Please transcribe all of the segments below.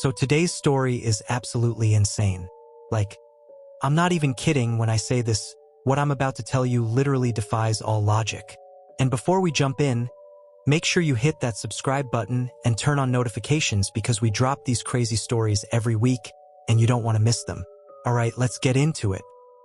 So today's story is absolutely insane. Like, I'm not even kidding when I say this. What I'm about to tell you literally defies all logic. And before we jump in, make sure you hit that subscribe button and turn on notifications because we drop these crazy stories every week and you don't want to miss them. Alright, let's get into it.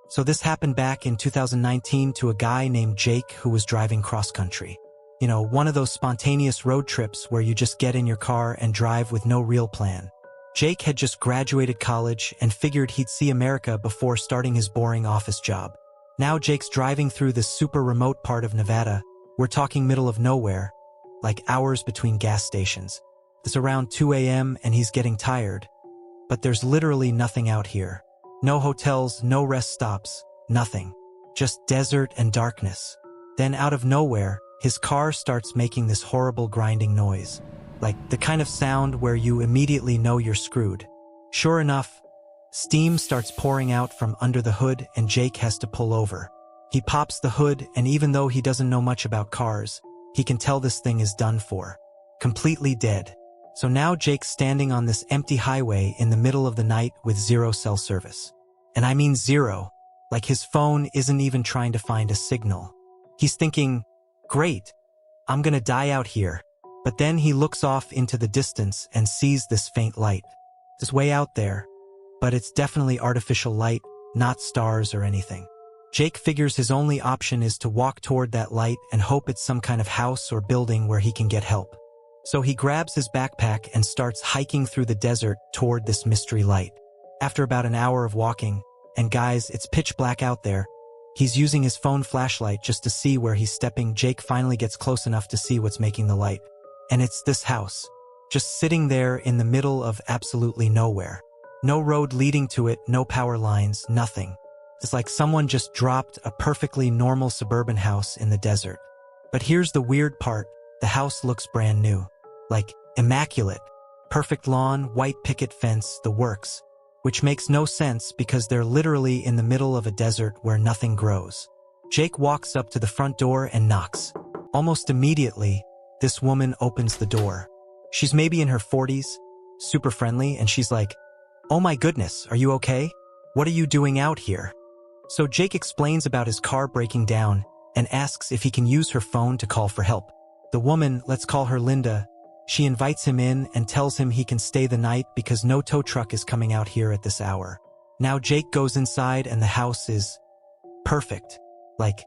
So this happened back in 2019 to a guy named Jake who was driving cross-country. You know, one of those spontaneous road trips where you just get in your car and drive with no real plan. Jake had just graduated college and figured he'd see America before starting his boring office job. Now Jake's driving through this super remote part of Nevada. We're talking middle of nowhere, like hours between gas stations. It's around 2 a.m. and he's getting tired. But there's literally nothing out here. No hotels, no rest stops, nothing. Just desert and darkness. Then out of nowhere, his car starts making this horrible grinding noise. Like the kind of sound where you immediately know you're screwed. Sure enough, steam starts pouring out from under the hood and Jake has to pull over. He pops the hood and even though he doesn't know much about cars, he can tell this thing is done for. Completely dead. So now Jake's standing on this empty highway in the middle of the night with zero cell service. And I mean zero. Like his phone isn't even trying to find a signal. He's thinking, great, I'm gonna die out here. But then he looks off into the distance and sees this faint light. It's way out there, but it's definitely artificial light, not stars or anything. Jake figures his only option is to walk toward that light and hope it's some kind of house or building where he can get help. So he grabs his backpack and starts hiking through the desert toward this mystery light. After about an hour of walking, and guys, it's pitch black out there, he's using his phone flashlight just to see where he's stepping. Jake finally gets close enough to see what's making the light. And it's this house, just sitting there in the middle of absolutely nowhere. No road leading to it, no power lines, nothing. It's like someone just dropped a perfectly normal suburban house in the desert. But here's the weird part, the house looks brand new. Like, immaculate. Perfect lawn, white picket fence, the works. Which makes no sense because they're literally in the middle of a desert where nothing grows. Jake walks up to the front door and knocks. Almost immediately, this woman opens the door. She's maybe in her 40s, super friendly, and she's like, "Oh my goodness, are you okay? What are you doing out here?" So Jake explains about his car breaking down and asks if he can use her phone to call for help. The woman, let's call her Linda, she invites him in and tells him he can stay the night because no tow truck is coming out here at this hour. Now Jake goes inside and the house is perfect. Like,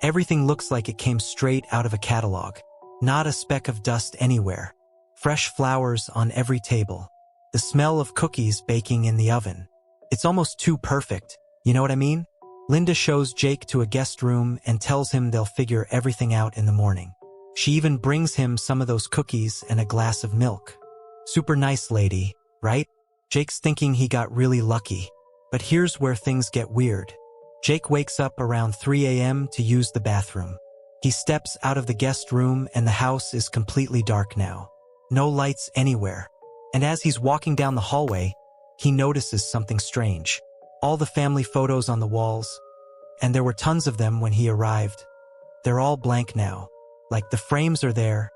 everything looks like it came straight out of a catalog. Not a speck of dust anywhere. Fresh flowers on every table. The smell of cookies baking in the oven. It's almost too perfect, you know what I mean? Linda shows Jake to a guest room and tells him they'll figure everything out in the morning. She even brings him some of those cookies and a glass of milk. Super nice lady, right? Jake's thinking he got really lucky. But here's where things get weird. Jake wakes up around 3 a.m. to use the bathroom. He steps out of the guest room and the house is completely dark now. No lights anywhere. And as he's walking down the hallway, he notices something strange. All the family photos on the walls, and there were tons of them when he arrived. They're all blank now. Like the frames are there,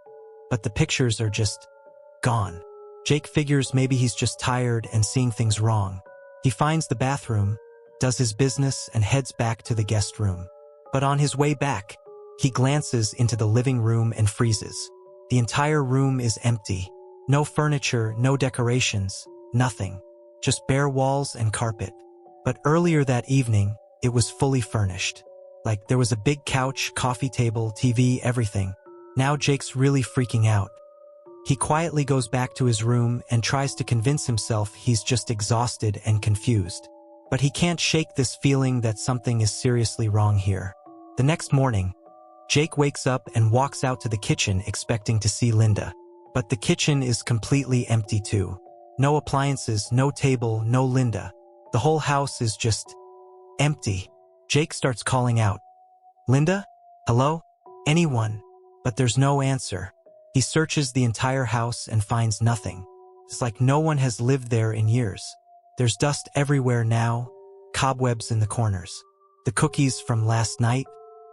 but the pictures are just gone. Jake figures maybe he's just tired and seeing things wrong. He finds the bathroom, does his business, and heads back to the guest room. But on his way back, he glances into the living room and freezes. The entire room is empty. No furniture, no decorations, nothing. Just bare walls and carpet. But earlier that evening, it was fully furnished. Like there was a big couch, coffee table, TV, everything. Now Jake's really freaking out. He quietly goes back to his room and tries to convince himself he's just exhausted and confused. But he can't shake this feeling that something is seriously wrong here. The next morning, Jake wakes up and walks out to the kitchen expecting to see Linda. But the kitchen is completely empty too. No appliances, no table, no Linda. The whole house is just empty. Jake starts calling out, "Linda? Hello? Anyone?" But there's no answer. He searches the entire house and finds nothing. It's like no one has lived there in years. There's dust everywhere now, cobwebs in the corners. The cookies from last night,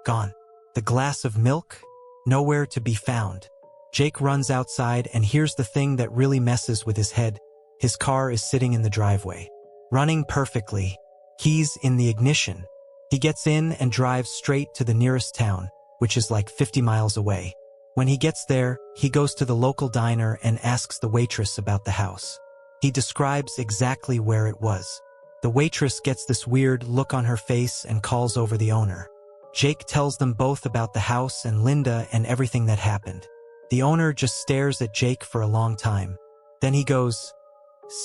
gone. The glass of milk, nowhere to be found. Jake runs outside and here's the thing that really messes with his head. His car is sitting in the driveway, running perfectly, keys in the ignition. He gets in and drives straight to the nearest town, which is like 50 miles away. When he gets there, he goes to the local diner and asks the waitress about the house. He describes exactly where it was. The waitress gets this weird look on her face and calls over the owner. Jake tells them both about the house and Linda and everything that happened. The owner just stares at Jake for a long time. Then he goes,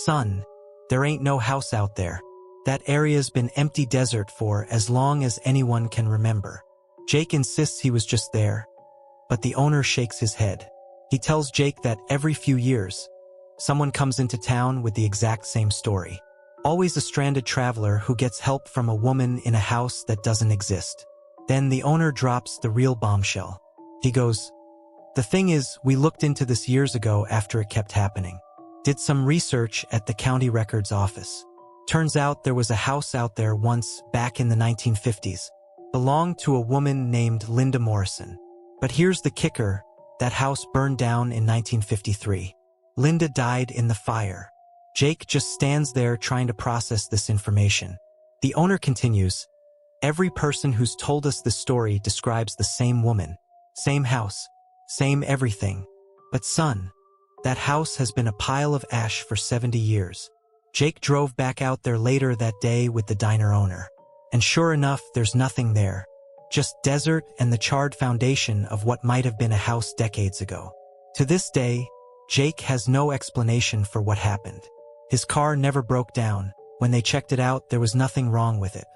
"Son, there ain't no house out there. That area's been empty desert for as long as anyone can remember." Jake insists he was just there, but the owner shakes his head. He tells Jake that every few years, someone comes into town with the exact same story. Always a stranded traveler who gets help from a woman in a house that doesn't exist. Then the owner drops the real bombshell. He goes, "The thing is, we looked into this years ago after it kept happening. Did some research at the county records office. Turns out there was a house out there once, back in the 1950s. Belonged to a woman named Linda Morrison. But here's the kicker, that house burned down in 1953. Linda died in the fire." Jake just stands there trying to process this information. The owner continues, "Every person who's told us this story describes the same woman, same house, same everything. But son, that house has been a pile of ash for 70 years. Jake drove back out there later that day with the diner owner. And sure enough, there's nothing there. Just desert and the charred foundation of what might have been a house decades ago. To this day, Jake has no explanation for what happened. His car never broke down. When they checked it out, there was nothing wrong with it.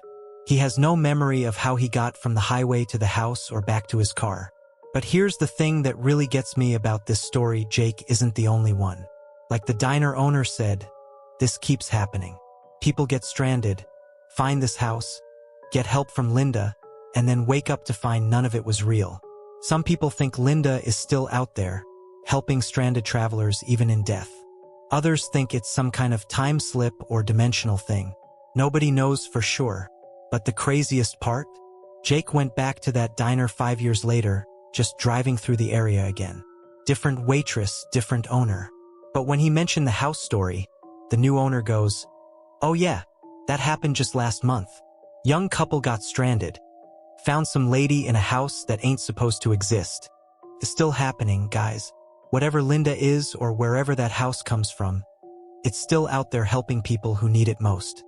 He has no memory of how he got from the highway to the house or back to his car. But here's the thing that really gets me about this story, Jake isn't the only one. Like the diner owner said, this keeps happening. People get stranded, find this house, get help from Linda, and then wake up to find none of it was real. Some people think Linda is still out there, helping stranded travelers even in death. Others think it's some kind of time slip or dimensional thing. Nobody knows for sure. But the craziest part? Jake went back to that diner 5 years later, just driving through the area again. Different waitress, different owner. But when he mentioned the house story, the new owner goes, "Oh yeah, that happened just last month. Young couple got stranded. Found some lady in a house that ain't supposed to exist. It's still happening, guys. Whatever Linda is or wherever that house comes from, it's still out there helping people who need it most."